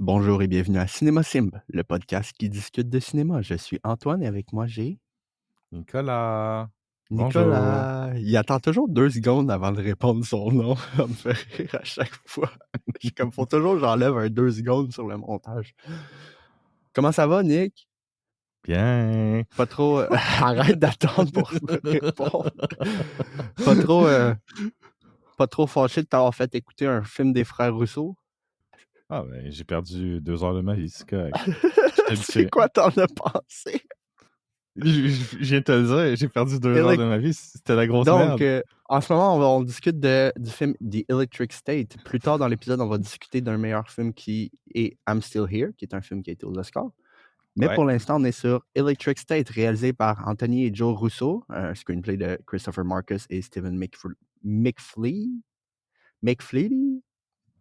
Bonjour et bienvenue à Cinéma Sim, le podcast qui discute de cinéma. Je suis Antoine et avec moi j'ai Nicolas. Bonjour. Nicolas. Il attend toujours 2 secondes avant de répondre son nom. Ça me fait rire à chaque fois. Je suis comme, faut toujours que j'enlève un 2 secondes sur le montage. Comment ça va, Nick? Bien. Pas trop... arrête d'attendre pour me répondre. Pas trop fâché de t'avoir fait écouter un film des frères Rousseau? Ah ben, j'ai perdu 2 heures de ma vie, c'est correct. Je suis C'est habitué. quoi t'en as pensé? Je viens de te le dire, j'ai perdu 2 heures de ma vie, c'était la grosse Donc, merde. en ce moment, on discute du film The Electric State. Plus tard dans l'épisode, on va discuter d'un meilleur film qui est I'm Still Here, qui est un film qui a été aux Oscars. Mais Ouais. pour l'instant, on est sur Electric State, réalisé par Anthony et Joe Russo, un screenplay de Christopher Marcus et Stephen McFleety?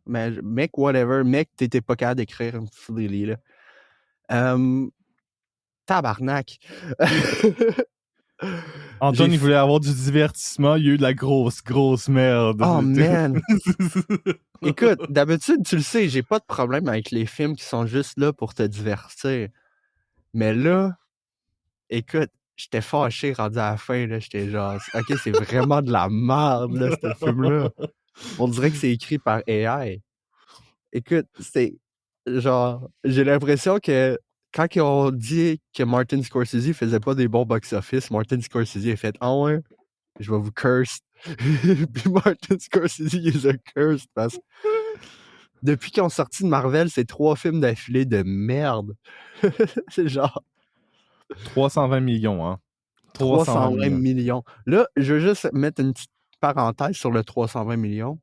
Mick whatever. Mick, t'étais pas capable d'écrire Fleely, là. Tabarnak! Antoine, il voulait avoir du divertissement, il y a eu de la grosse merde. Oh man! Écoute, d'habitude, tu le sais, j'ai pas de problème avec les films qui sont juste là pour te divertir. Mais là, écoute, j'étais fâché rendu à la fin, là, j'étais genre, ok, c'est vraiment de la merde, là, ce film-là. On dirait que c'est écrit par AI. Écoute, c'est genre, j'ai l'impression que quand ils ont dit que Martin Scorsese faisait pas des bons box-office, Martin Scorsese a fait « Ah ouais, je vais vous curse. » Puis Martin Scorsese, il les a cursed parce que depuis qu'ils ont sorti de Marvel, c'est 3 films d'affilée de merde. C'est genre 320 millions, hein. 320 millions. Là, je veux juste mettre une petite parenthèse sur le 320 millions.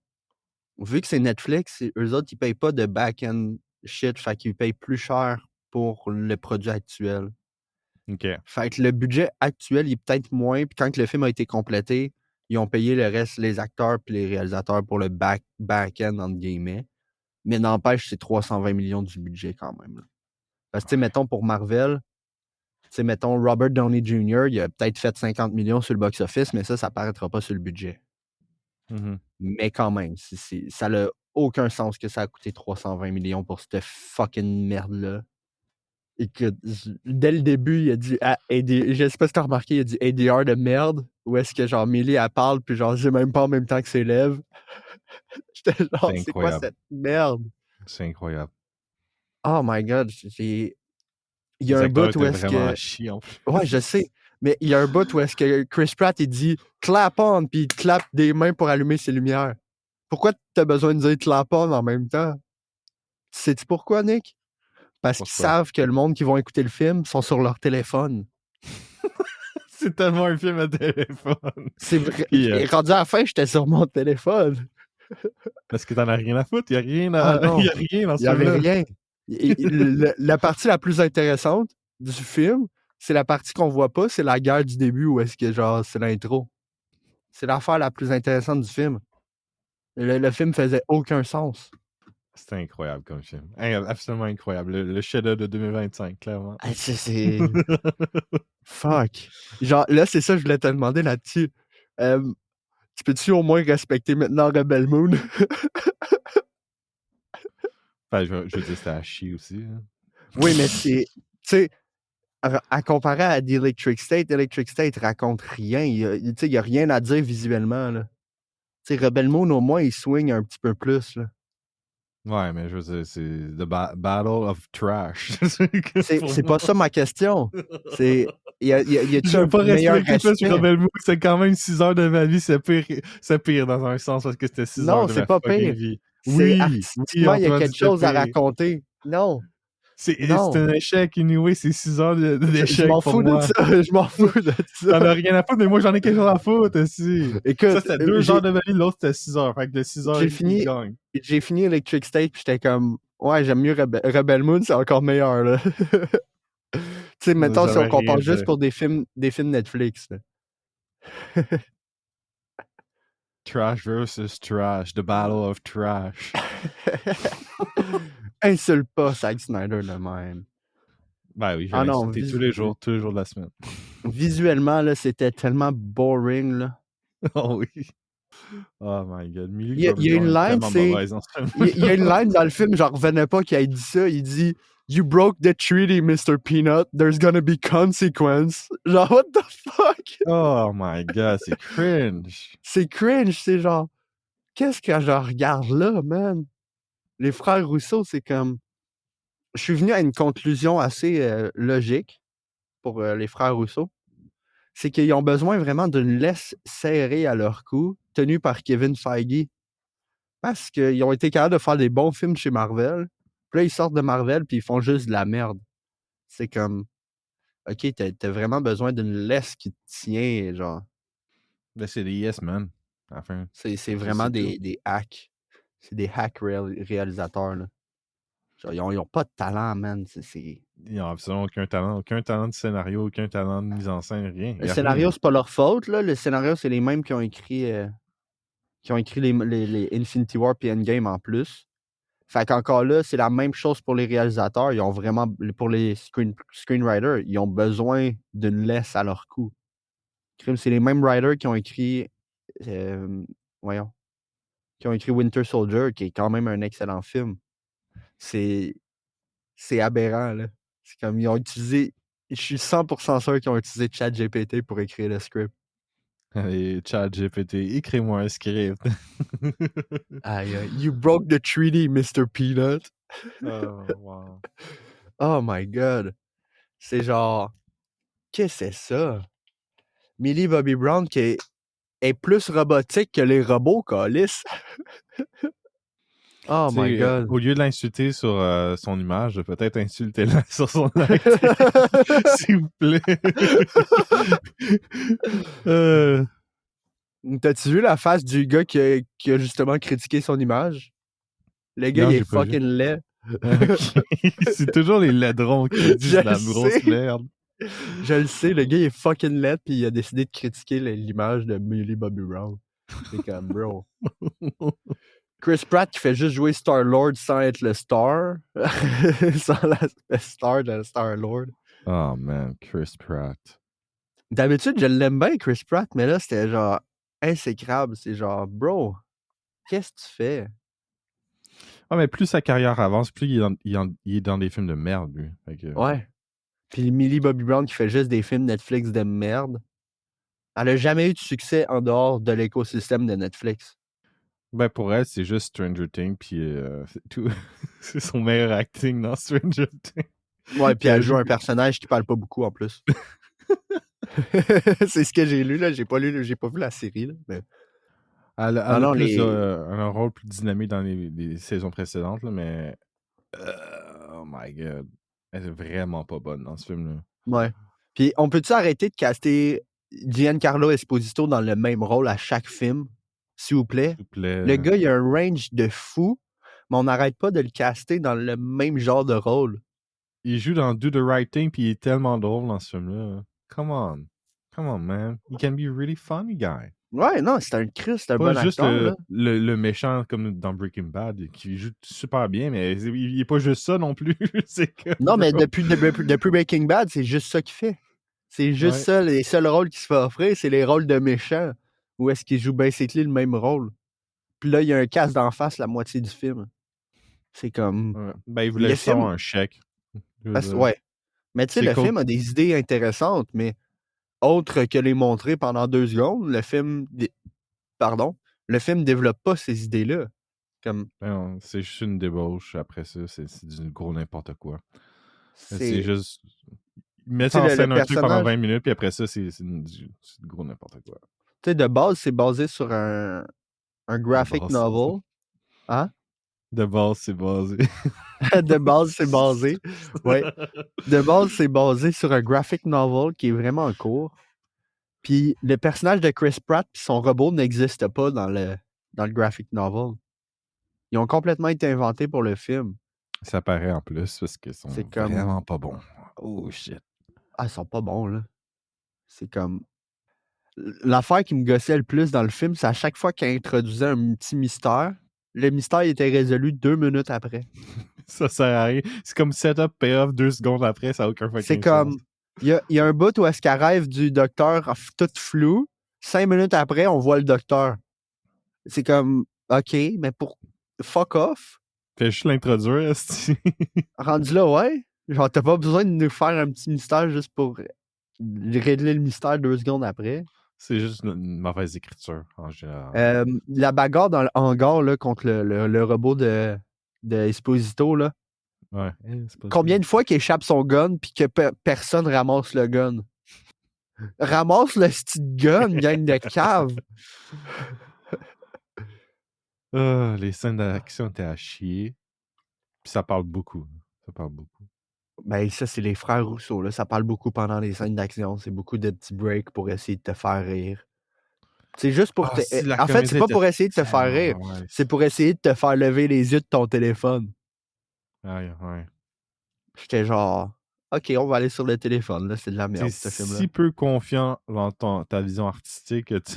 Vu que c'est Netflix, eux autres, ils payent pas de back-end shit, fait qu'ils payent plus cher pour le produit actuel. OK. Fait que le budget actuel, il est peut-être moins, puis quand le film a été complété, ils ont payé le reste, les acteurs puis les réalisateurs pour le back-end, entre guillemets. Mais n'empêche, c'est 320 millions du budget quand même. Là. Parce que, tu sais, mettons, pour Marvel, tu sais, mettons, Robert Downey Jr., il a peut-être fait 50 millions sur le box-office, mais ça paraîtra pas sur le budget. Mhm. Mais quand même, ça n'a aucun sens que ça a coûté 320 millions pour cette fucking merde-là. Et que dès le début, il a dit, je sais pas si t'as remarqué, il a dit ADR de merde, ou est-ce que genre Millie, elle parle, puis genre, j'ai même pas en même temps que ses lèvres. J'étais genre, c'est quoi cette merde? C'est incroyable. Oh my god, il y a Les un acteurs bout où étaient est-ce vraiment à que... chier, en plus. Ouais, je sais. Mais il y a un bout où est-ce que Chris Pratt, il dit « clap on », puis il clappe des mains pour allumer ses lumières. Pourquoi t'as besoin de dire « clap on » en même temps? Sais-tu pourquoi, Nick? Parce qu'ils Pourquoi? savent que le monde qui vont écouter le film sont sur leur téléphone. C'est tellement un film à téléphone. C'est vrai. Puis, Et rendu à la fin, j'étais sur mon téléphone. parce que t'en as rien à foutre, il y a rien Ah non, il y a rien dans il ce y avait film-là. rien. La partie la plus intéressante du film, c'est la partie qu'on voit pas, c'est la guerre du début où est-ce que genre c'est l'intro. C'est l'affaire la plus intéressante du film. Le film faisait aucun sens. C'était incroyable comme film. Absolument incroyable. Le chef-d'œuvre de 2025, clairement. Ah, c'est... Fuck. Genre, là, c'est ça que je voulais te demander là-dessus. Tu peux-tu au moins respecter maintenant Rebel Moon? Enfin, je veux dire, c'était à chier aussi. Hein. Oui, mais c'est... Tu sais, à comparer à The Electric State raconte rien. Il y a rien à dire visuellement, là. Tu sais, Rebel Moon, au moins, il swing un petit peu plus, là. Ouais, mais je veux dire, c'est The Battle of Trash. C'est pas ça ma question. C'est... Y a-tu Je un veux pas meilleur respecter ça sur respect? Rebel Moon, c'est quand même 6 heures de ma vie, c'est pire dans un sens parce que c'était 6 heures Non, de c'est ma pas fucking pire. vie. C'est Oui, artistiquement, il y a Antoine, quelque c'était chose à pire. raconter. Non, C'est non. un échec, anyway, c'est 6 heures Je d'échec m'en pour fous de moi. ça. Je m'en fous de T'en ça. as rien à foutre, mais moi j'en ai quelque chose à foutre aussi. Écoute, Ça, c'était 2 heures de ma vie, l'autre c'était 6 heures. Fait que le 6 heures, il gagne. j'ai fini Electric State, puis j'étais comme, ouais, j'aime mieux Rebel Moon, c'est encore meilleur, là. Tu sais, mettons, si on compare juste pour des films Netflix, là. Trash versus Trash, The Battle of Trash. Insulte pas Zack Snyder de même. Ben oui, je Ah l'ai non, insulté tous les jours de la semaine. Visuellement, là, c'était tellement boring, là. Oh oui. Oh my god, Millie Il Bobby y a une Brown est line, tellement c'est... mauvaise en ce film. Il y a une line dans le film, j'en revenais pas qu'il ait dit ça. Il dit « You broke the treaty, Mr. Peanut. There's gonna be consequence. » Genre, what the fuck? Oh my god, c'est cringe. C'est cringe, c'est genre... Qu'est-ce que je regarde là, man? Les frères Rousseau, c'est comme... Je suis venu à une conclusion assez logique pour les frères Rousseau. C'est qu'ils ont besoin vraiment d'une laisse serrée à leur cou, tenue par Kevin Feige. Parce qu'ils ont été capables de faire des bons films chez Marvel. Puis là, ils sortent de Marvel, puis ils font juste de la merde. C'est comme... OK, t'as vraiment besoin d'une laisse qui te tient, genre... Ben, c'est des yes man. Enfin, C'est vraiment des hacks. C'est des hacks réalisateurs, là. Genre, ils ont pas de talent, man. Ils n'ont absolument aucun talent de scénario, aucun talent de mise en scène, rien. Le scénario, c'est pas leur faute, là. Le scénario, c'est les mêmes qui ont écrit les Infinity War et Endgame en plus. Fait qu'encore là, c'est la même chose pour les réalisateurs. Ils ont vraiment, pour les screenwriters, ils ont besoin d'une laisse à leur cou. C'est les mêmes writers qui ont écrit, qui ont écrit Winter Soldier, qui est quand même un excellent film. C'est aberrant, là. C'est comme, ils ont utilisé, je suis 100% sûr qu'ils ont utilisé ChatGPT pour écrire le script. Allez, ChatGPT, écris-moi un script. Aïe, you broke the treaty, Mr. Peanut. Oh, wow. Oh my god. C'est genre, qu'est-ce que c'est ça? Millie Bobby Brown qui est plus robotique que les robots, câlisse. Oh my god. Au lieu de l'insulter sur son image, peut-être insulter-la sur son acte. S'il vous plaît. T'as-tu vu la face du gars qui a justement critiqué son image? Le gars, Non, il j'ai est pas vu. fucking laid. Okay. C'est toujours les laidrons qui disent de la grosse merde. Je le sais, le gars, il est fucking laid, puis il a décidé de critiquer l'image de Millie Bobby Brown. C'est comme, bro. Chris Pratt qui fait juste jouer Star-Lord sans être le star. Sans l'aspect star de Star-Lord. Oh man, Chris Pratt. D'habitude, je l'aime bien, Chris Pratt, mais là, c'était genre insécrable. C'est genre, bro, qu'est-ce que tu fais? Ah, mais plus sa carrière avance, plus il est dans des films de merde, lui. Ouais. Puis Millie Bobby Brown qui fait juste des films Netflix de merde. Elle a jamais eu de succès en dehors de l'écosystème de Netflix. Ben, pour elle, c'est juste Stranger Things, puis c'est tout. C'est son meilleur acting dans Stranger Things. Ouais, puis elle joue un personnage qui parle pas beaucoup en plus. C'est ce que j'ai lu, là. J'ai pas vu la série, là. Mais... Elle a un rôle plus dynamique dans les saisons précédentes, là, mais... oh my god. Elle est vraiment pas bonne dans ce film-là. Ouais. Puis on peut-tu arrêter de caster Giancarlo Esposito dans le même rôle à chaque film? S'il vous plaît. Le gars, il a un range de fou, mais on n'arrête pas de le caster dans le même genre de rôle. Il joue dans Do the Right Thing, puis il est tellement drôle dans ce film-là. Come on, man. He can be a really funny guy. Ouais, non, c'est un bon acteur. Juste le méchant comme dans Breaking Bad, qui joue super bien, mais il est pas juste ça non plus. Non, mais depuis Breaking Bad, c'est juste ça qu'il fait. C'est juste ça, les seuls rôles qu'il se fait offrir, c'est les rôles de méchants. Où est-ce qu'il joue basically le même rôle. Puis là, il y a un casse d'en face la moitié du film. C'est comme... Ouais. Ben, il voulait faire un chèque. Ouais. Mais tu sais, le film a des idées intéressantes, mais autre que les montrer pendant 2 secondes, le film développe pas ces idées-là. Comme... Non, c'est juste une débauche. Après ça, c'est du gros n'importe quoi. C'est juste... Mettre en scène un truc pendant 20 minutes, puis après ça, c'est du gros n'importe quoi. Tu sais, de base, c'est basé sur un graphic novel. Hein? De base, c'est basé. De base, c'est basé. Ouais. De base, c'est basé sur un graphic novel qui est vraiment court. Puis le personnage de Chris Pratt et son robot n'existe pas dans le graphic novel. Ils ont complètement été inventés pour le film. Ça paraît en plus parce qu'ils sont vraiment pas bons. Oh shit. Ah, ils sont pas bons, là. C'est comme... L'affaire qui me gossait le plus dans le film, c'est à chaque fois qu'il introduisait un petit mystère, le mystère était résolu 2 minutes après. Ça sert à rien. C'est comme setup, payoff 2 secondes après, ça n'a aucun fucking sens. C'est comme... Il y a un bout où est-ce qu'elle rêve du docteur tout flou. 5 minutes après, on voit le docteur. c'est comme, OK, mais pour fuck off. Fais juste l'introduire, esti. Rendu là, ouais. Genre, t'as pas besoin de nous faire un petit mystère juste pour régler le mystère 2 secondes après. C'est juste une mauvaise écriture, en général. La bagarre dans le hangar, là, contre le robot de Esposito, là. Ouais. Combien de fois qu'il échappe son gun puis que personne ramasse le gun? Ramasse le petit gun, gang de cave! Les scènes d'action étaient à chier. Puis ça parle beaucoup. Ça parle beaucoup. Ben, ça, c'est les frères Rousseau, là. Ça parle beaucoup pendant les scènes d'action. C'est beaucoup de petits breaks pour essayer de te faire rire. C'est juste pour te. En fait, c'est pas pour essayer de te faire rire. C'est pour essayer de te faire lever les yeux de ton téléphone. Ouais. J'étais genre, OK, on va aller sur le téléphone. Là, c'est de la merde, ce film-là. Si peu confiant dans ta vision artistique que tu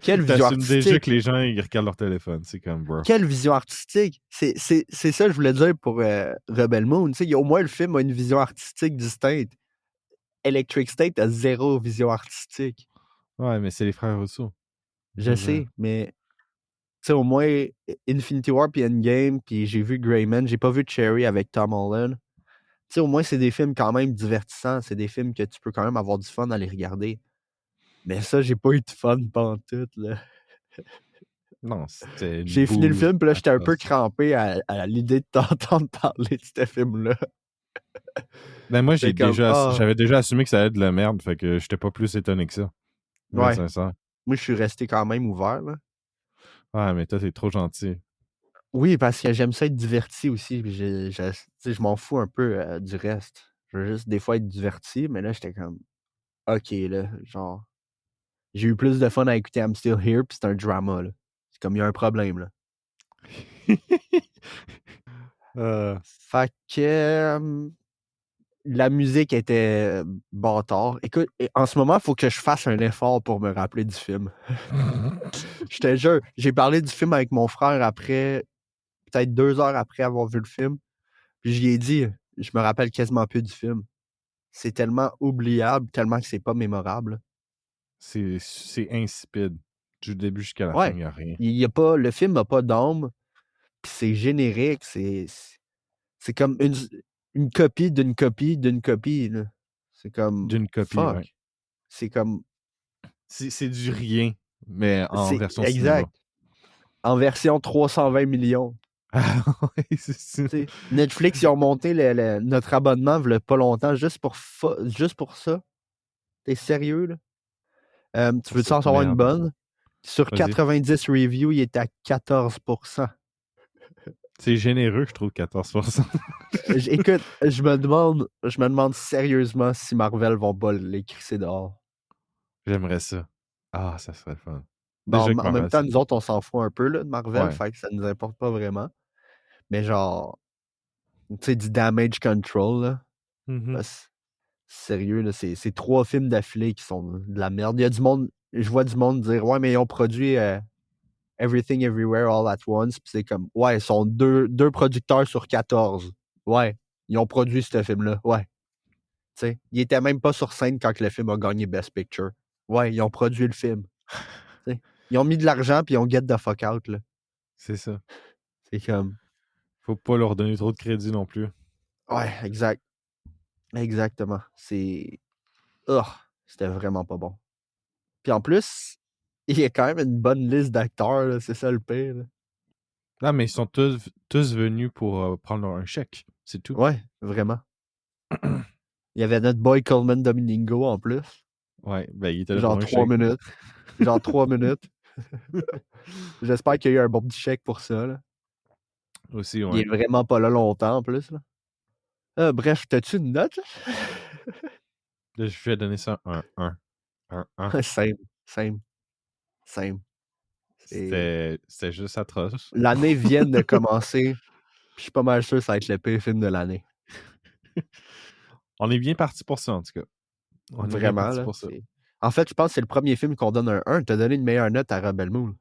Quelle vision artistique? déjà que les gens ils regardent leur téléphone. C'est comme, bro. Quelle vision artistique? C'est ça que je voulais dire pour Rebel Moon. Au moins, le film a une vision artistique distincte. Electric State a zéro vision artistique. Ouais, mais c'est les frères Rousseau. Je sais, mais au moins Infinity War puis Endgame, puis j'ai vu Greyman, j'ai pas vu Cherry avec Tom Holland. Au moins, c'est des films quand même divertissants. C'est des films que tu peux quand même avoir du fun à les regarder. Mais ça, j'ai pas eu de fun pantoute, là. Non, c'était J'ai fini le film, puis là, j'étais un peu crampé à l'idée de t'entendre parler de ce film-là. Ben moi, j'avais déjà assumé que ça allait être de la merde, fait que j'étais pas plus étonné que ça. Ouais. Moi, je suis resté quand même ouvert, là. Ouais, mais toi, t'es trop gentil. Oui, parce que j'aime ça être diverti aussi. Je m'en fous un peu du reste. Je veux juste des fois être diverti, mais là, j'étais comme, OK, là, genre, j'ai eu plus de fun à écouter I'm Still Here, puis c'est un drama, là. C'est comme, il y a un problème, là. Fait que la musique était bâtard. Écoute, en ce moment, il faut que je fasse un effort pour me rappeler du film. Je te jure, j'ai parlé du film avec mon frère après, peut-être 2 heures après avoir vu le film. Puis j'y ai dit, je me rappelle quasiment plus du film. C'est tellement oubliable, tellement que c'est pas mémorable. C'est insipide. Du début jusqu'à la Ouais. fin, il n'y a rien. Le film n'a pas d'âme, puis c'est générique, c'est comme une copie d'une copie d'une copie, là. C'est comme, d'une copie, fuck. ouais. C'est comme... C'est du rien, mais en version exact. cinéma. En version 320 millions. Ouais, c'est ça. Netflix, ils ont monté notre abonnement il y a pas longtemps juste pour ça. T'es sérieux, là? Tu veux-tu en savoir une bonne? Sur 90 reviews, il est à 14%. C'est généreux, je trouve, 14%. Écoute, je me demande sérieusement si Marvel vont pas les crisser dehors. J'aimerais ça. Ah, ça serait le fun. Bon, en même temps, nous autres, on s'en fout un peu là, de Marvel, fait que ça nous importe pas vraiment. Mais genre, tu sais, du damage control, là. Sérieux, là, c'est 3 films d'affilée qui sont de la merde. Il y a du monde, je vois du monde dire, ouais, mais ils ont produit Everything Everywhere All at Once, puis c'est comme, ouais, ils sont deux producteurs sur 14. Ouais, ils ont produit ce film-là, ouais. Tu sais, ils étaient même pas sur scène quand le film a gagné Best Picture. Ouais, ils ont produit le film. T'sais, ils ont mis de l'argent, puis ils ont get the fuck out, là. C'est ça. C'est comme... Faut pas leur donner trop de crédit non plus. Ouais, exact. Exactement. C'était vraiment pas bon. Puis en plus, il y a quand même une bonne liste d'acteurs, là, c'est ça le pire. Là. Non, mais ils sont tous venus pour prendre un chèque, c'est tout. Ouais, vraiment. Il y avait notre boy Coleman Domingo en plus. Ouais, ben il était là genre pour un 3 chèque. minutes. Genre 3 minutes. J'espère qu'il y a eu un bon petit chèque pour ça. Là. Aussi, ouais. Il est vraiment pas là longtemps en plus. Là. Bref, t'as-tu une note? Là, je vais donner ça un 1. Same. C'était juste atroce. L'année vient de commencer. Je suis pas mal sûr que ça va être le pire film de l'année. On est bien parti pour ça, en tout cas. On est vraiment, bien parti là. pour ça. En fait, je pense que c'est le premier film qu'on donne un 1. T'as donné une meilleure note à Rebel Moon.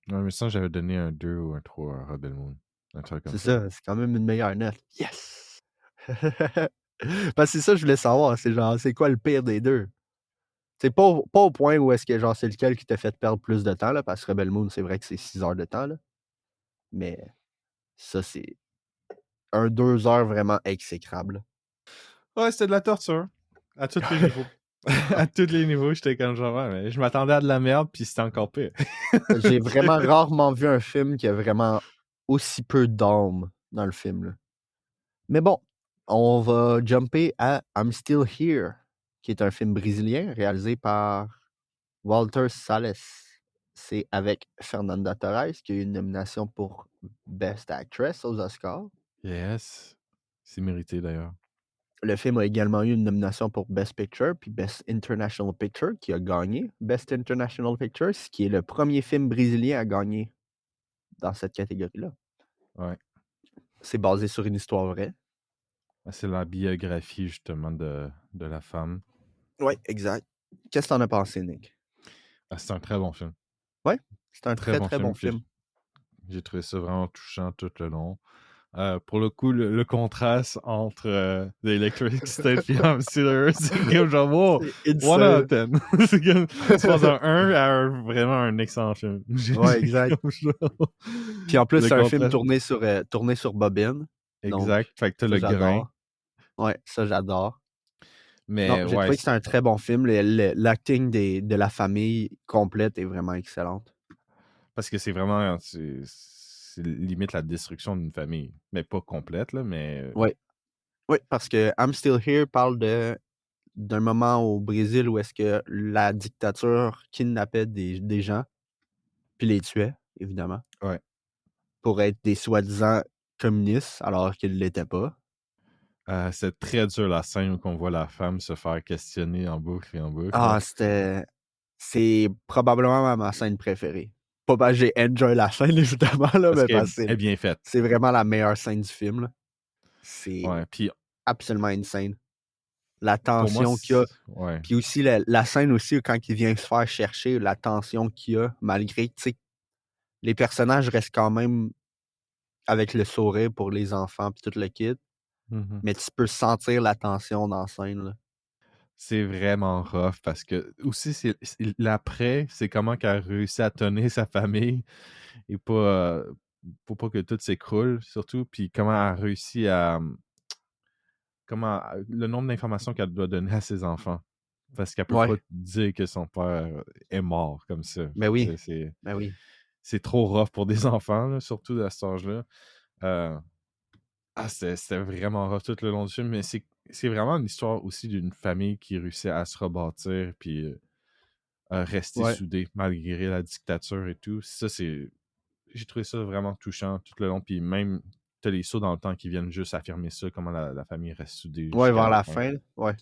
Ouais, mais ça, j'avais donné un 2 ou un 3 à Rebel Moon. Un truc comme ça. C'est ça, c'est quand même une meilleure note. Yes! Parce que c'est ça que je voulais savoir. C'est genre, c'est quoi le pire des deux? C'est pas au point où est-ce que genre c'est lequel qui t'a fait perdre plus de temps, là, parce que Rebel Moon, c'est vrai que c'est 6 heures de temps, là. Mais ça, c'est 2 heures vraiment exécrable. Ouais, c'était de la torture. À tous les niveaux. À tous les niveaux, j'étais comme genre, ouais, mais je m'attendais à de la merde, puis c'était encore pire. J'ai vraiment rarement vu un film qui a vraiment aussi peu d'âme dans le film, là. Mais bon, on va jumper à I'm Still Here, qui est un film brésilien réalisé par Walter Salles. C'est avec Fernanda Torres, qui a eu une nomination pour Best Actress aux Oscars. Yes. C'est mérité d'ailleurs. Le film a également eu une nomination pour Best Picture puis Best International Picture, qui a gagné Best International Picture, ce qui est le premier film brésilien à gagner dans cette catégorie-là. Ouais. C'est basé sur une histoire vraie. C'est la biographie, justement, de la femme. Oui, exact. Qu'est-ce que t'en as pensé, Nick? C'est un très bon film. Oui, c'est un Très très, bon très bon film. J'ai trouvé ça vraiment touchant tout le long. Pour le coup, le contraste entre The Electric State et I'm Still Here, c'est comme genre, wow, one out of 10. C'est comme, tu passes d'un 1 à vraiment un excellent film. Ouais, exact. Puis en plus, c'est un film tourné sur bobine. Exact. Donc, fait que t'as le grain. Ouais, ça, j'adore. Mais non, j'ai trouvé que c'est un très bon film. L'acting de la famille complète est vraiment excellente. Parce que c'est vraiment... C'est limite la destruction d'une famille. Mais pas complète, là, mais... Oui. Oui, parce que I'm Still Here parle d'un moment au Brésil où est-ce que la dictature kidnappait des gens, puis les tuait, évidemment. Ouais. Pour être des soi-disant communistes, alors qu'ils ne l'étaient pas. C'est très dur la scène où on voit la femme se faire questionner en boucle et en boucle. Ah, c'est probablement ma scène préférée. Pas parce que j'ai enjoy la scène, évidemment, là, mais parce que est bien faite. c'est vraiment la meilleure scène du film. Là. C'est puis absolument insane. La tension qu'il y a. Ouais. Puis aussi, la scène aussi, quand il vient se faire chercher, la tension qu'il y a, malgré, tu sais, les personnages restent quand même avec le sourire pour les enfants puis tout le kit. Mais tu peux sentir la tension dans la scène, là. C'est vraiment rough parce que aussi l'après, c'est comment qu'elle a réussi à tenir sa famille et pas pour pas que tout s'écroule surtout, puis comment elle a réussi à le nombre d'informations qu'elle doit donner à ses enfants parce qu'elle peut pas dire que son père est mort comme ça. Ben oui. C'est trop rough pour des enfants, là, surtout à cet âge-là. C'était vraiment rough tout le long du film, mais c'est vraiment une histoire aussi d'une famille qui réussit à se rebâtir puis à rester soudée malgré la dictature et tout. J'ai trouvé ça vraiment touchant tout le long, puis même t'as les sauts dans le temps qui viennent juste affirmer ça, comment la famille reste soudée. Ouais, vers la fin. Ouais.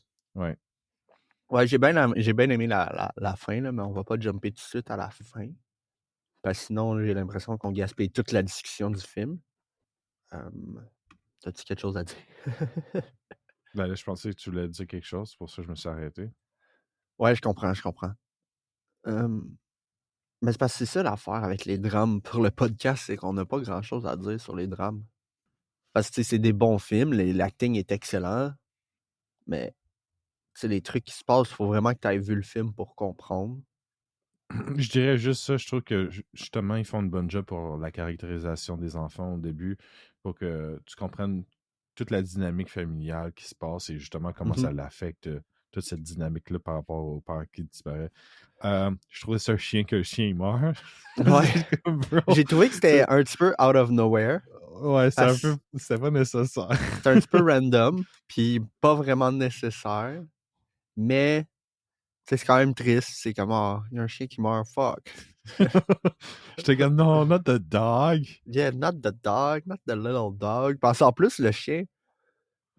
Ouais, j'ai bien aimé la fin, là, mais on va pas jumper tout de suite à la fin. Parce que sinon, j'ai l'impression qu'on gaspille toute la discussion du film. T'as-tu quelque chose à dire? Ben là, je pensais que tu voulais dire quelque chose, c'est pour ça que je me suis arrêté. Ouais, je comprends. Mais c'est parce que c'est ça l'affaire avec les drames pour le podcast, c'est qu'on n'a pas grand-chose à dire sur les drames. Parce que c'est des bons films, l'acting est excellent, mais c'est les trucs qui se passent, il faut vraiment que tu aies vu le film pour comprendre. Je dirais juste ça, je trouve que justement, ils font une bonne job pour la caractérisation des enfants au début, pour que tu comprennes toute la dynamique familiale qui se passe et justement comment ça l'affecte, toute cette dynamique-là par rapport au père qui disparaît. Je trouvais ça chien que le chien meurt. Ouais. J'ai trouvé que c'était un petit peu out of nowhere. Ouais, c'était pas nécessaire. C'est un petit peu random, puis pas vraiment nécessaire, mais c'est quand même triste. C'est comme, il y a un chien qui meurt, fuck. J'étais comme, non, not the dog. Yeah, not the dog, not the little dog. Parce qu'en plus, le chien,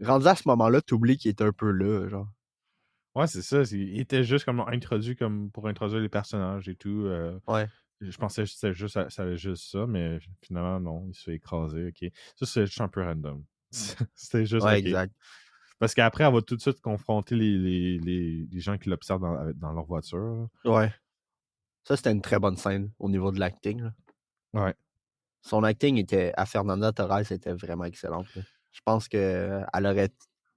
rendu à ce moment-là, t'oublies qu'il est un peu là, genre. Ouais, c'est ça. Il était juste comme introduit comme pour introduire les personnages et tout. Ouais. Je pensais que ça allait juste ça, mais finalement, non, il se fait écraser, ok. Ça, c'est juste un peu random. C'était juste, ouais, ok. Exact. Parce qu'après, elle va tout de suite confronter les gens qui l'observent dans leur voiture. Là. Ouais. Ça, c'était une très bonne scène au niveau de l'acting. Là. Ouais. Son acting à Fernanda Torres était vraiment excellente. Là. Je pense qu'elle aurait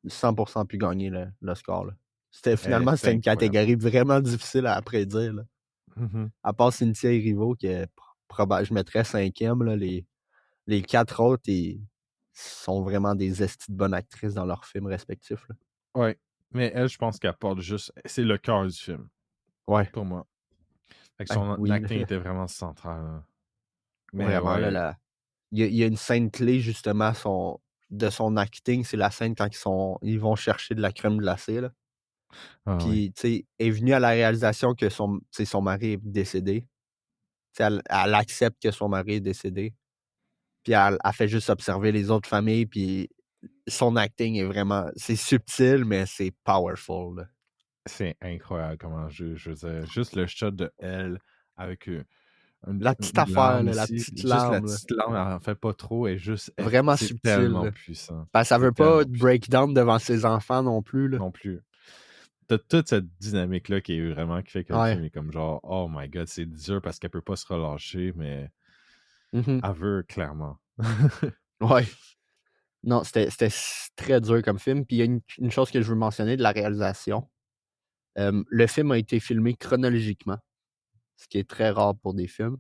100% pu gagner le score. Là. Finalement, c'était une incroyable. catégorie vraiment difficile à prédire. Là. À part Cynthia Erivo, que je mettrais 5e, là, les 4 autres, ils sont vraiment des estis de bonnes actrices dans leurs films respectifs. Là. Ouais. Mais elle, je pense qu'elle porte juste. C'est le cœur du film, Ouais. pour moi. Fait que Ben, son oui. acting était vraiment central. Là. Mais Vraiment, ouais. là, il y a une scène clé, justement, de son acting. C'est la scène quand ils vont chercher de la crème glacée. Là. Ah, ouais. Puis, tu sais, elle est venue à la réalisation que son mari est décédé. Elle accepte que son mari est décédé. Puis, elle fait juste observer les autres familles. Puis, son acting est vraiment... C'est subtil, mais c'est powerful. Là. C'est incroyable comment je veux dire. Juste le shot de elle avec La petite une affaire, larme là, la ici. petite Juste la larme. Là. petite larme, elle en fait pas trop. Et juste, Vraiment c'est subtil. tellement Là. puissant. Parce que ça C'est veut pas tellement puissant. break down devant ses enfants non plus. Là. Non plus. T'as toute cette dynamique-là qui fait que le Ouais. film est comme genre, oh my god, c'est dur parce qu'elle peut pas se relâcher, mais Mm-hmm. elle veut clairement. Ouais. Non, c'était très dur comme film. Puis il y a une chose que je veux mentionner de la réalisation. Le film a été filmé chronologiquement, ce qui est très rare pour des films.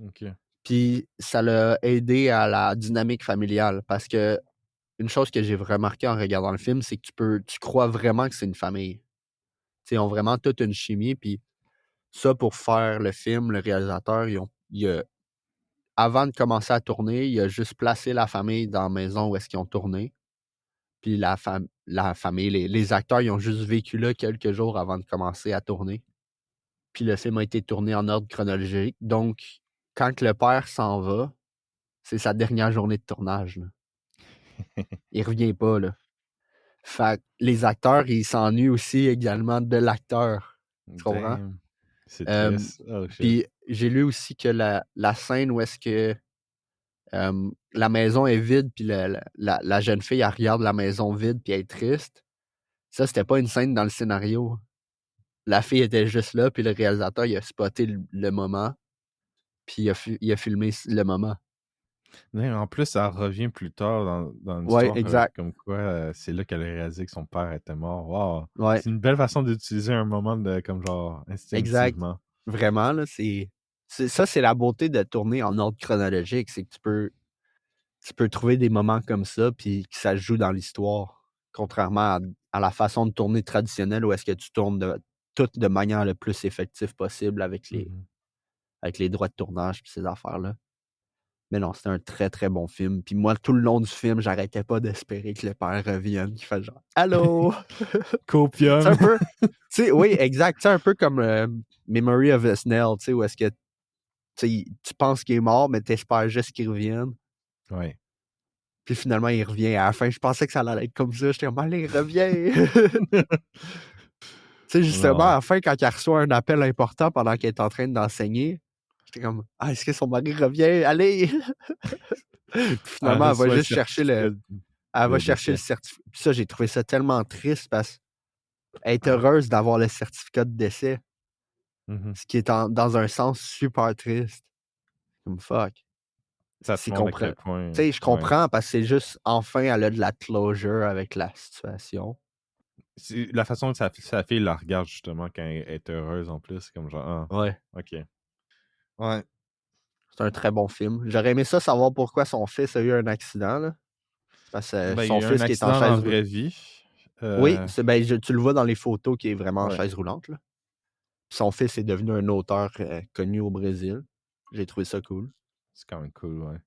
Ok. Puis ça l'a aidé à la dynamique familiale parce que une chose que j'ai remarqué en regardant le film, c'est que tu crois vraiment que c'est une famille. Ils ont vraiment toute une chimie. Puis ça, pour faire le film, le réalisateur, avant de commencer à tourner, il a juste placé la famille dans la maison où est-ce qu'ils ont tourné. Puis la famille, les acteurs, ils ont juste vécu là quelques jours avant de commencer à tourner. Puis le film a été tourné en ordre chronologique. Donc, quand le père s'en va, c'est sa dernière journée de tournage. Là. Il revient pas, là. Fait que les acteurs, ils s'ennuient aussi également de l'acteur. Tu comprends? Damn. C'est triste. Oh shit. Puis j'ai lu aussi que la scène où est-ce que la maison est vide, puis la jeune fille, elle regarde la maison vide, puis elle est triste. Ça, c'était pas une scène dans le scénario. La fille était juste là, puis le réalisateur, il a spoté le moment, puis il a filmé le moment. En plus, ça revient plus tard dans Ouais, l'histoire, exact. comme quoi c'est là qu'elle a réalisé que son père était mort. Wow. Ouais, C'est une belle façon d'utiliser un moment comme genre exact. instinctivement. Vraiment, là, ça, c'est la beauté de tourner en ordre chronologique, c'est que tu peux trouver des moments comme ça, puis que ça se joue dans l'histoire. Contrairement à la façon de tourner traditionnelle où est-ce que tu tournes tout de manière le plus effective possible avec les droits de tournage puis ces affaires-là. Mais non, c'était un très, très bon film. Puis moi, tout le long du film, j'arrêtais pas d'espérer que le père revienne, qu'il fasse genre « Allô? » Copium. C'est un peu... Tu sais, oui, exact. C'est un peu comme Memory of a Snail, tu sais, où est-ce que tu penses qu'il est mort, mais t'espères juste qu'il revienne. Ouais. Puis finalement, il revient. À la fin, je pensais que ça allait être comme ça. J'étais comme « Allez, reviens! » Tu sais, justement, à Non. la fin, quand elle reçoit un appel important pendant qu'elle est en train d'enseigner, j'étais comme « Ah, est-ce que son mari revient? Allez! » Puis finalement, elle va juste chercher le certificat. Puis ça, j'ai trouvé ça tellement triste parce qu'elle est heureuse d'avoir le certificat de décès. Ce qui est dans un sens super triste. Comme fuck. Ça te montre à quel point. Tu sais, je comprends parce que c'est juste enfin elle a de la closure avec la situation. C'est la façon que sa fille la regarde justement quand elle est heureuse en plus, c'est comme genre Ouais. ok. Ouais. C'est un très bon film. J'aurais aimé ça savoir pourquoi son fils a eu un accident. Là. Parce que Ben, il son y a eu un fils qui est en accident dans la chaise vraie roulante. vie. Oui, tu le vois dans les photos qui est vraiment en Ouais. chaise roulante. Là. Son fils est devenu un auteur connu au Brésil. J'ai trouvé ça cool. C'est quand même cool, ouais.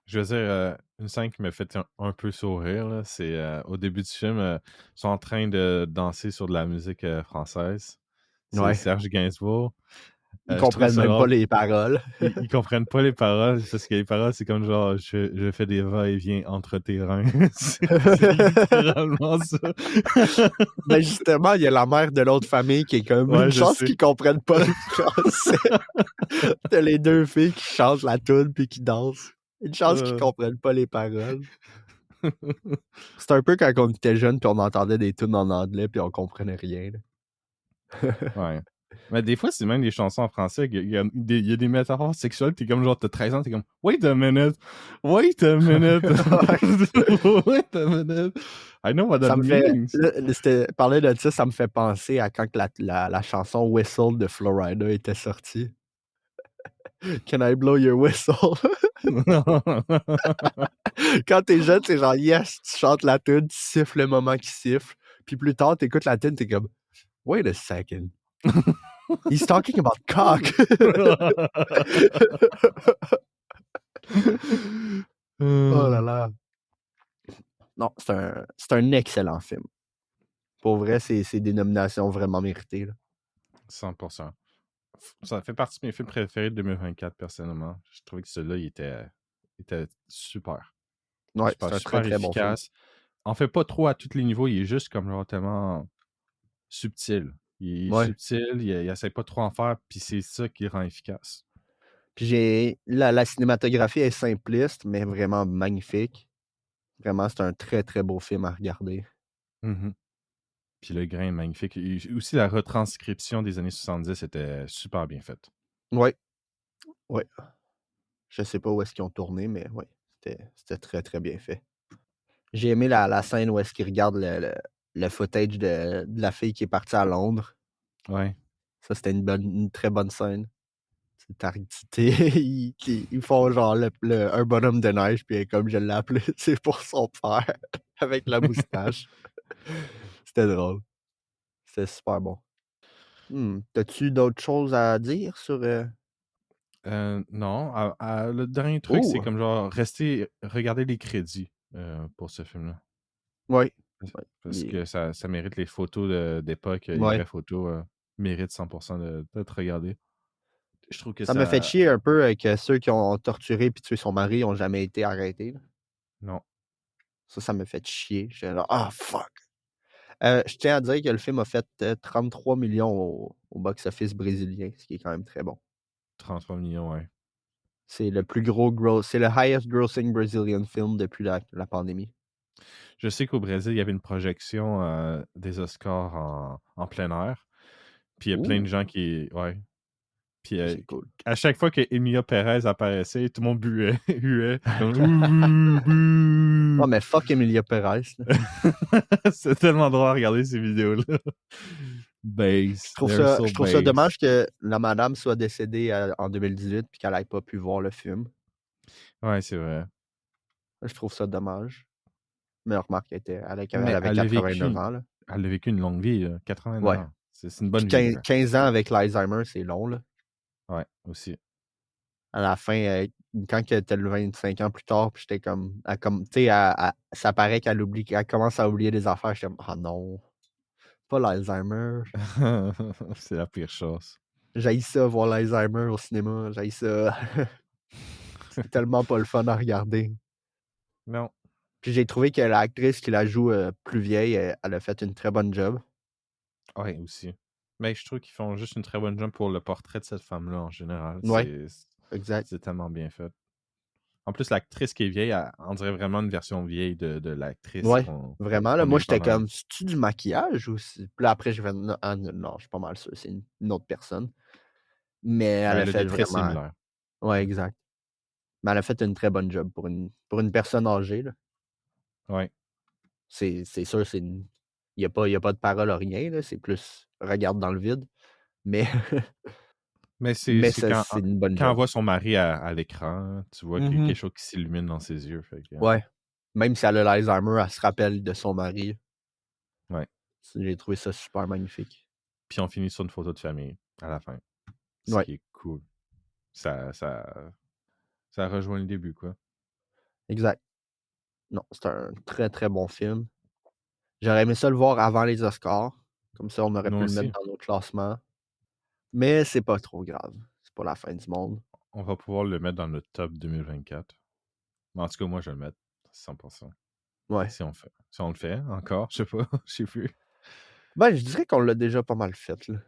Je veux dire, une scène qui m'a fait un peu sourire, là, c'est au début du film, ils sont en train de danser sur de la musique française. C'est Ouais. Serge Gainsbourg. Ils comprennent même pas les paroles. Ils comprennent pas les paroles, parce que les paroles, c'est comme genre, je fais des va-et-vient entre tes reins. c'est littéralement ça. Ben justement, il y a la mère de l'autre famille qui est comme une chance qu'ils comprennent pas le français. T'as les deux filles qui chantent la tune puis qui dansent. Une chance qu'ils comprennent pas les paroles. C'est un peu quand on était jeune puis on entendait des tunes en anglais puis on comprenait rien. Ouais. Mais des fois, c'est même des chansons en français. Il y a des métaphores sexuelles. T'es comme genre, t'as 13 ans, t'es comme, wait a minute. Wait a minute. Wait a minute. I know what Ça that me fait. means. Parler de ça me fait penser à quand que la chanson Whistle de Florida était sortie. Can I blow your whistle? Quand t'es jeune, c'est genre yes, tu chantes la tune, tu siffles le moment qu'il siffle. Puis plus tard, t'écoutes la tune, t'es comme wait a second. He's talking about cock. Oh là là. Non, c'est un excellent film. Pour vrai, c'est des nominations vraiment méritées. Là. 100%. Ça fait partie de mes films préférés de 2024, personnellement. Je trouvais que celui-là, il était super. Ouais, Super, c'est un très super très bon film. efficace. En fait pas trop à tous les niveaux, il est juste comme genre tellement subtil. Il est subtil, il essaie pas trop en faire, puis c'est ça qui le rend efficace. Puis la cinématographie est simpliste, mais vraiment magnifique. Vraiment, c'est un très très beau film à regarder. Mm-hmm. Puis le grain est magnifique. Et aussi, la retranscription des années 70 était super bien faite. Ouais. Ouais. Je sais pas où est-ce qu'ils ont tourné, mais ouais, c'était très très bien fait. J'ai aimé la scène où est-ce qu'ils regardent le footage de la fille qui est partie à Londres. Ouais. Ça, c'était une très bonne scène. Ils font genre un bonhomme de neige, puis comme je l'ai appelé, c'est pour son père, avec la moustache. C'était drôle. C'était super bon. T'as-tu d'autres choses à dire sur... Non. Le dernier truc, c'est comme genre regarder les crédits pour ce film-là. Oui. Parce que ça mérite les photos d'époque, les vraies photos méritent 100% d'être regardées. Je trouve que ça me fait chier un peu que ceux qui ont torturé puis tué son mari n'ont jamais été arrêtés. Là. Non. Ça me fait chier. Je suis là, ah, fuck! Je tiens à dire que le film a fait 33 millions au box-office brésilien, ce qui est quand même très bon. 33 millions, ouais. C'est le plus gros gross. C'est le highest grossing Brazilian film depuis la pandémie. Je sais qu'au Brésil, il y avait une projection des Oscars en plein air. Puis il y a plein de gens qui. Ouais. Puis c'est cool. à chaque fois que Emilia Pérez apparaissait, tout le monde buait, huait. Oh, mais fuck Emilia Pérez. C'est tellement drôle à regarder ces vidéos-là. Base. Je trouve ça dommage que la madame soit décédée en 2018 puis qu'elle n'ait pas pu voir le film. Ouais, c'est vrai. Je trouve ça dommage. Mais remarque, elle avait elle 89 ans. Là. Elle a vécu une longue vie, 89 ans. C'est une bonne puis vie. 15 ans avec l'Alzheimer, c'est long. Là. Ouais, aussi. À la fin, quand elle était le 25 ans plus tard, puis j'étais comme tu sais, ça paraît qu'elle commence à oublier des affaires. J'étais comme, ah non, pas l'Alzheimer. C'est la pire chose. J'haïs ça, voir l'Alzheimer au cinéma. J'haïs ça. C'est tellement pas le fun à regarder. Non. Puis j'ai trouvé que l'actrice qui la joue plus vieille, elle a fait une très bonne job. Ouais, aussi. Mais je trouve qu'ils font juste une très bonne job pour le portrait de cette femme-là en général. Ouais, exact. C'est tellement bien fait. En plus, l'actrice qui est vieille, on dirait vraiment une version vieille de l'actrice. Ouais, vraiment. Là, moi, j'étais comme, c'est-tu du maquillage ou Puis là, après, je vais non, je suis pas mal sûr, c'est une autre personne. Mais elle a fait très vraiment. similaire. Ouais, exact. Mais elle a fait une très bonne job pour une personne âgée. Là. Ouais. C'est sûr, il n'y a pas de parole à rien. Là. C'est plus regarde dans le vide. Mais, mais c'est une bonne quand job. on voit son mari à l'écran, tu vois qu'il y a quelque chose qui s'illumine dans ses yeux. Fait que... Ouais. Même si elle a l'Alzheimer, elle se rappelle de son mari. Ouais. J'ai trouvé ça super magnifique. Puis on finit sur une photo de famille à la fin. Ce qui est cool. Ça rejoint le début, quoi. Exact. Non, c'est un très, très bon film. J'aurais aimé ça le voir avant les Oscars. Comme ça, on aurait pu le mettre dans nos classements. Mais c'est pas trop grave. C'est pas la fin du monde. On va pouvoir le mettre dans le top 2024. En tout cas, moi, je vais le mettre 100%. Ouais. Si on le fait encore, je sais pas, je sais plus. Ben, je dirais qu'on l'a déjà pas mal fait. Là.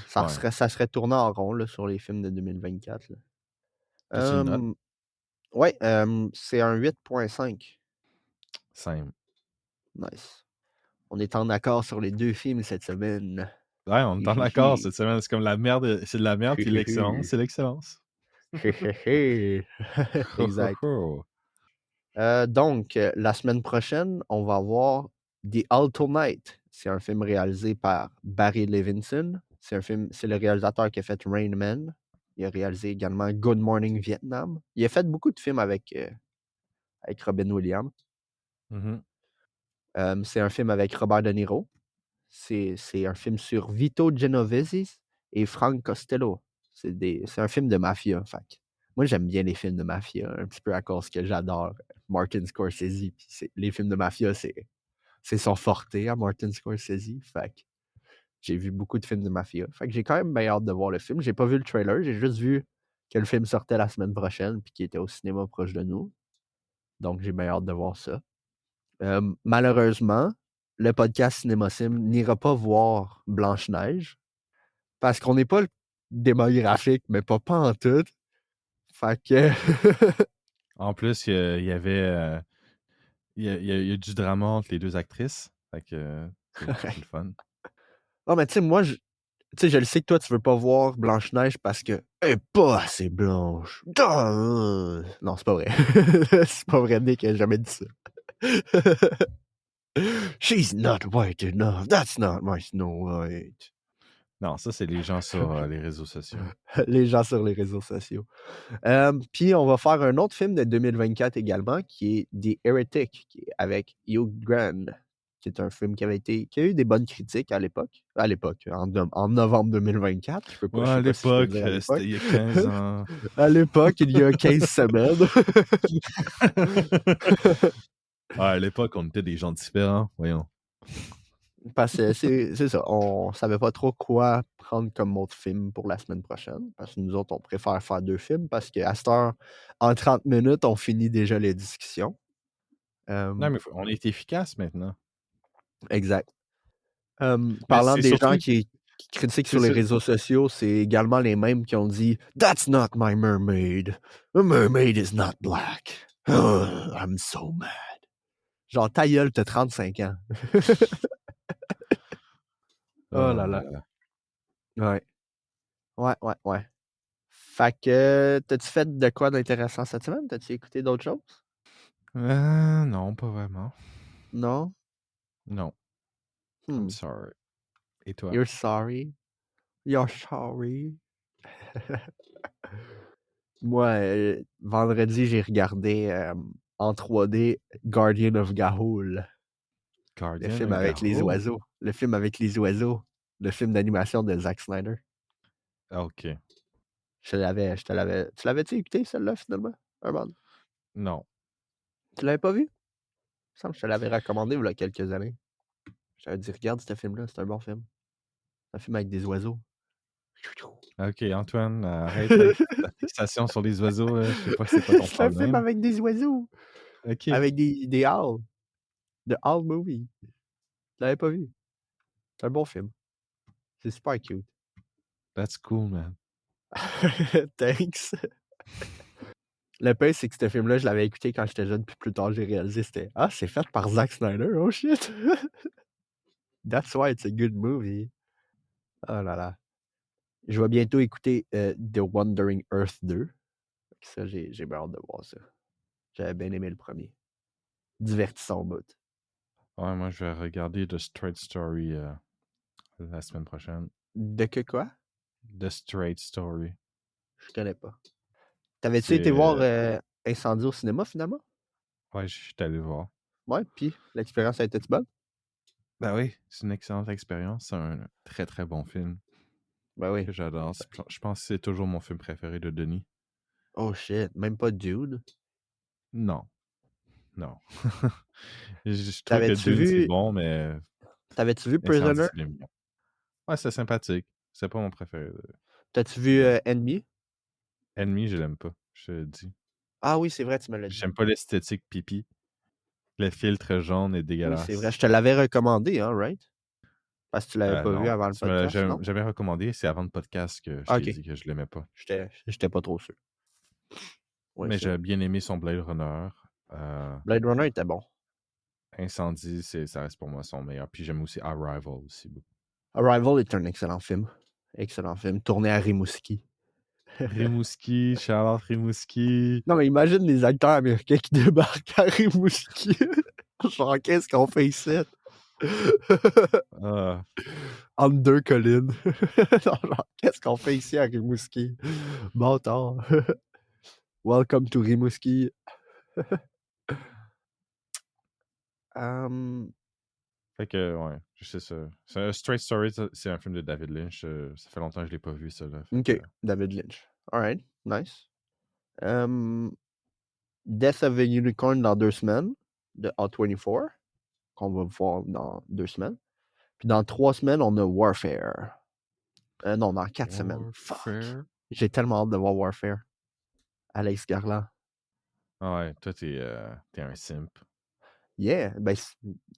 Ça serait tourné en rond là, sur les films de 2024. T'as-tu une note? Ouais, c'est un 8.5. Simple. Nice. On est en accord sur les 2 films cette semaine. Ouais, on est en accord cette semaine. C'est comme la merde, c'est de la merde, puis l'excellence, c'est l'excellence. Exact. Donc, la semaine prochaine, on va voir The Alternate. C'est un film réalisé par Barry Levinson. C'est le réalisateur qui a fait Rain Man. Il a réalisé également Good Morning Vietnam. Il a fait beaucoup de films avec Robin Williams. Mhm. C'est un film avec Robert De Niro. C'est un film sur Vito Genovese et Frank Costello. C'est un film de mafia. Fait moi, j'aime bien les films de mafia, un petit peu à cause que j'adore Martin Scorsese. Les films de mafia, c'est son forte à Martin Scorsese. Fait que j'ai vu beaucoup de films de mafia. Fait que j'ai quand même bien hâte de voir le film. J'ai pas vu le trailer, j'ai juste vu que le film sortait la semaine prochaine puis qu'il était au cinéma proche de nous. Donc, j'ai bien hâte de voir ça. Malheureusement, le podcast Cinéma Sim n'ira pas voir Blanche-Neige parce qu'on n'est pas le démographique, mais pas en tout. Fait que. En plus, il y avait. Il y a du drama entre les deux actrices. Fait que c'est le fun. Oh, mais tu sais, moi, tu sais, je le sais que toi, tu veux pas voir Blanche-Neige parce que elle est pas assez blanche. Non, c'est pas vrai. C'est pas vrai, Nick a jamais dit ça. She's not white enough. That's not my Snow White. Non, ça, c'est les gens sur les réseaux sociaux. Les gens sur les réseaux sociaux. Puis on va faire un autre film de 2024 également, qui est The Heretic, avec Hugh Grant, qui est un film qui a eu des bonnes critiques à l'époque. En novembre 2024. Je Ouais, sais à pas si je peux l'époque, dire à l'époque. c'était il y a 15 ans. À l'époque, il y a 15 semaines. Ouais, à l'époque, on était des gens différents, voyons. Parce que c'est ça, on savait pas trop quoi prendre comme autre film pour la semaine prochaine. Parce que nous autres, on préfère faire 2 films parce qu'à cette heure, en 30 minutes, on finit déjà les discussions. Non, mais on est efficace maintenant. Exact. Mais Parlant c'est des gens surtout. qui critiquent C'est sur les ça. réseaux sociaux, c'est également les mêmes qui ont dit That's not my mermaid. A mermaid is not black. I'm so mad. Genre, ta gueule, t'as 35 ans. Oh là là. Ouais. Ouais. Fait que, t'as-tu fait de quoi d'intéressant cette semaine? T'as-tu écouté d'autres choses? Non, pas vraiment. Non? Non. I'm sorry. Et toi? You're sorry? You're sorry? Moi, vendredi, j'ai regardé en 3D Guardian of Ga'Hoole. Le Guardian film of avec les Ga'Hoole? oiseaux. Le film avec les oiseaux. Le film d'animation de Zack Snyder. Ah, ok. Tu l'avais-tu écouté, celle-là, finalement? Herman? Non. Tu l'avais pas vu? Il me semble que je te l'avais recommandé il y a quelques années. Je t'avais dit, regarde ce film-là, c'est un bon film. C'est un film avec des oiseaux. Ok, Antoine, arrête avec ta fixation sur les oiseaux. Je sais pas c'est quoi ton C'est un film problème. avec des oiseaux. Ok. Avec des owls. The Owl Movie. Tu l'avais pas vu? C'est un bon film. C'est super cute. That's cool, man. Thanks. Le pire, c'est que ce film-là, je l'avais écouté quand j'étais jeune, puis plus tard, j'ai réalisé c'était « Ah, c'est fait par Zack Snyder, oh shit! » That's why it's a good movie. Oh là là. Je vais bientôt écouter The Wandering Earth 2. Ça, j'ai bien hâte de voir ça. J'avais bien aimé le premier. Divertissant au bout. Ouais, moi, je vais regarder The Straight Story la semaine prochaine. De que quoi? The Straight Story. Je connais pas. T'avais-tu été voir Incendie au cinéma, finalement? Ouais, je suis allé voir. Ouais, puis l'expérience a été-tu bonne? Ben oui, c'est une excellente expérience. C'est un très, très bon film Ben oui. que j'adore. Je pense que c'est toujours mon film préféré de Denis. Oh shit, même pas Dude. Non. Non. Je trouve que T'avais-tu Dune, c'est vu bon, mais Incendie, Prisoner? c'est le mieux. Ouais, c'est sympathique. C'est pas mon préféré. T'as-tu vu Enemy? Ennemi, je l'aime pas, je te le dis. Ah oui, c'est vrai, tu me l'as dit. J'aime pas l'esthétique pipi. Le filtre jaune est Oui, c'est vrai. dégueulasse. Je te l'avais recommandé, hein, right? Parce que tu l'avais pas vu Non, avant le tu me l'as podcast, non? jamais recommandé. C'est avant le podcast que je Ah, t'ai ok. dit que je l'aimais pas. J'étais pas trop sûr. Oui, Mais c'est vrai. j'ai bien aimé son Blade Runner. Blade Runner était bon. Incendie, ça reste pour moi son meilleur. Puis j'aime aussi Arrival aussi beaucoup. Arrival est un excellent film. Excellent film. Tourné à Rimouski. Rimouski, Charlotte Rimouski. Non, mais imagine les acteurs américains qui débarquent à Rimouski. Genre, qu'est-ce qu'on fait ici? Ah, Entre deux collines. Genre, qu'est-ce qu'on fait ici à Rimouski? Bâtard. Welcome to Rimouski. Fait que, ouais, je sais ça. C'est un Straight Story, c'est un film de David Lynch. Ça fait longtemps que je l'ai pas vu, ça. Là. Fait OK, que, David Lynch. Alright, nice. Death of a Unicorn dans 2 semaines, de A24, qu'on va voir dans 2 semaines. Puis dans 3 semaines, on a Warfare. Non, dans 4 semaines. Fuck. J'ai tellement hâte de voir Warfare. Alex Garland. Ah ouais, toi, t'es un simp. Yeah, ben,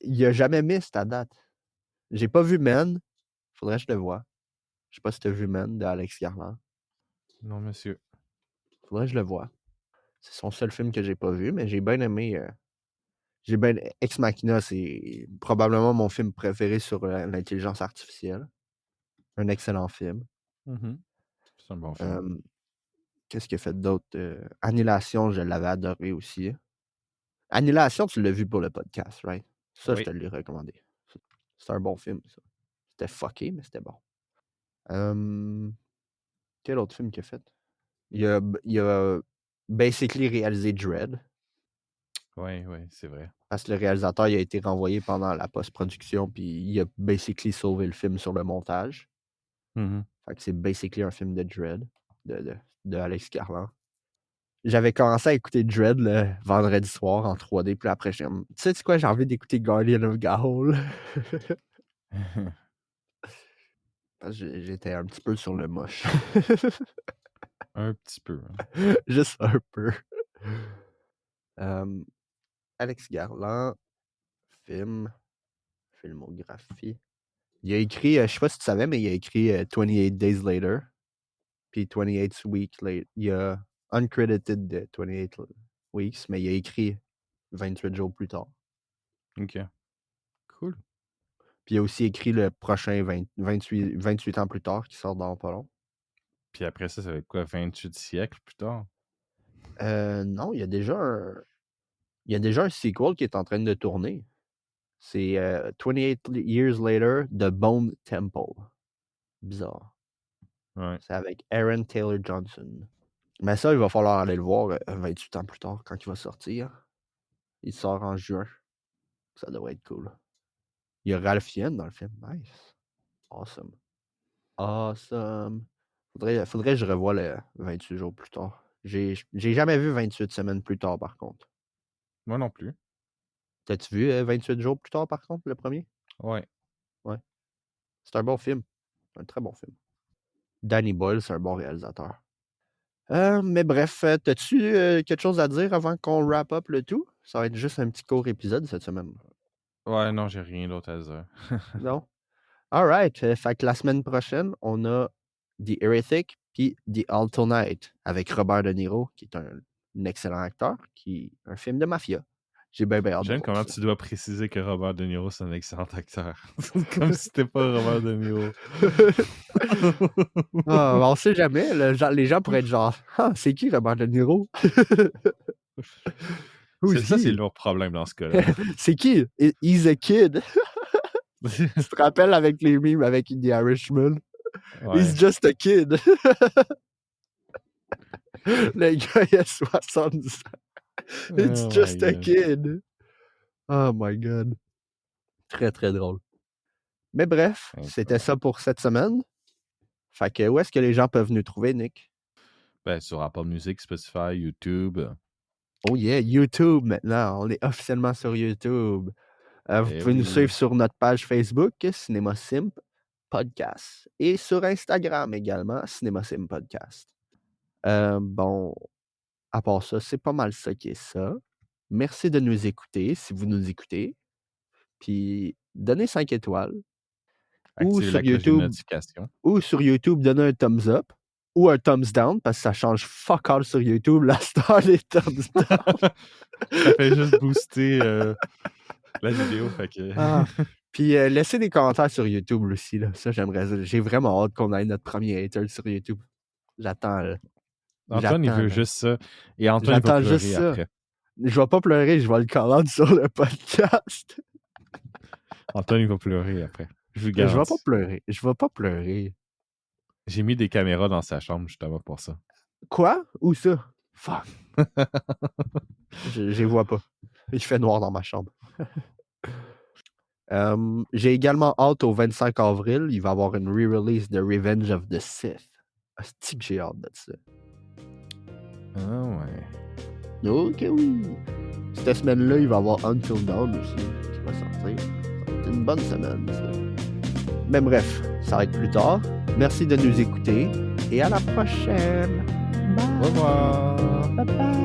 il a jamais miss ta date. J'ai pas vu Men. Faudrait que je le voie. Je sais pas si t'as vu Men de Alex Garland. Non, monsieur. Faudrait que je le voie. C'est son seul film que j'ai pas vu, mais j'ai bien aimé. Ex Machina, c'est probablement mon film préféré sur l'intelligence artificielle. Un excellent film. C'est un bon film. Qu'est-ce qu'il a fait d'autre? Annihilation, je l'avais adoré aussi. Annihilation, tu l'as vu pour le podcast, right? Ça, Oui. je te l'ai recommandé. C'est un bon film, ça. C'était fucké, mais c'était bon. Quel autre film qu'il a fait? Il a basically réalisé Dread. Oui, c'est vrai. Parce que le réalisateur il a été renvoyé pendant la post-production, puis il a basically sauvé le film sur le montage. Fait que c'est basically un film de Dread, de Alex Garland. J'avais commencé à écouter Dread le vendredi soir en 3D, puis après, tu sais quoi, j'ai envie d'écouter Guardian of Gahul. Parce que j'étais un petit peu sur le moche. Un petit peu. Hein. Juste un peu. Alex Garland, filmographie. Il a écrit, je sais pas si tu savais, mais il a écrit 28 Days Later, puis 28 Weeks Later. Il a uncredited de 28 Weeks, mais il a écrit 28 jours plus tard. OK. Cool. Puis il a aussi écrit le prochain 28 ans plus tard, qui sort dans pas long. Puis après ça va être quoi, 28 siècles plus tard? Non, il y a déjà un sequel qui est en train de tourner. C'est 28 Years Later, The Bone Temple. Bizarre. Ouais. C'est avec Aaron Taylor Johnson. Mais ça, il va falloir aller le voir 28 ans plus tard, quand il va sortir. Il sort en juin. Ça devrait être cool. Il y a Ralph Fiennes dans le film. Nice. Awesome. Faudrait que je revoie le 28 jours plus tard. J'ai jamais vu 28 semaines plus tard, par contre. Moi non plus. T'as-tu vu 28 jours plus tard, par contre, le premier? Ouais. Ouais. C'est un bon film. Un très bon film. Danny Boyle, c'est un bon réalisateur. Mais bref, t'as-tu quelque chose à dire avant qu'on wrap up le tout? Ça va être juste un petit court épisode cette semaine. Ouais, non, j'ai rien d'autre à dire. Non? Alright. Fait que la semaine prochaine, on a The Heretic puis The Alternate avec Robert De Niro, qui est un excellent acteur, qui est un film de mafia. J'ai bien hâte de J'aime voir comment ça. tu dois préciser que Robert De Niro, c'est un excellent acteur. Comme si c'était pas Robert De Niro. On sait jamais. Les gens pourraient être genre, ah, c'est qui Robert De Niro? Ça, c'est leur problème dans ce cas-là. C'est qui? He's a kid. Tu te rappelles avec les memes avec The Irishman? Ouais. He's just a kid. Le gars, il a 70 ans. It's just a kid. Oh my God. Très, très drôle. Mais bref, c'était ça pour cette semaine. Fait que où est-ce que les gens peuvent nous trouver, Nick? Ben, sur Apple Music, Spotify, YouTube. Oh yeah, YouTube maintenant. On est officiellement sur YouTube. Vous pouvez nous suivre sur notre page Facebook, Cinéma Simp Podcast. Et sur Instagram également, Cinéma Simp Podcast. Bon, à part ça, c'est pas mal ça qui est ça. Merci de nous écouter, si vous nous écoutez. Puis, donnez 5 étoiles. Ou sur YouTube, donnez un thumbs up. Ou un thumbs down, parce que ça change fuck all sur YouTube, la star des thumbs down. Ça fait juste booster la vidéo. Fait que... Puis laissez des commentaires sur YouTube aussi. Là. Ça, j'aimerais. J'ai vraiment hâte qu'on ait notre premier hater sur YouTube. J'attends, là. Antoine, il J'attends, veut là. juste ça. Et Antoine, il va J'attends pleurer juste ça. après. Je vais pas pleurer, je vais le commander sur le podcast. Antoine, il va pleurer après. Je vous Je vais pas garantis. pleurer. Je vais pas pleurer. J'ai mis des caméras dans sa chambre justement pour ça. Quoi? Où ça? Fuck. Je les vois pas. Il fait noir dans ma chambre. J'ai également hâte au 25 avril. Il va y avoir une re-release de Revenge of the Sith. Asti que j'ai hâte de ça. Ah ouais. Ok, oui. Cette semaine-là, il va y avoir Until Dawn aussi qui va sortir. C'est une bonne semaine, ça. Mais bref, ça va être plus tard. Merci de nous écouter et à la prochaine. Bye. Au revoir. Bye bye.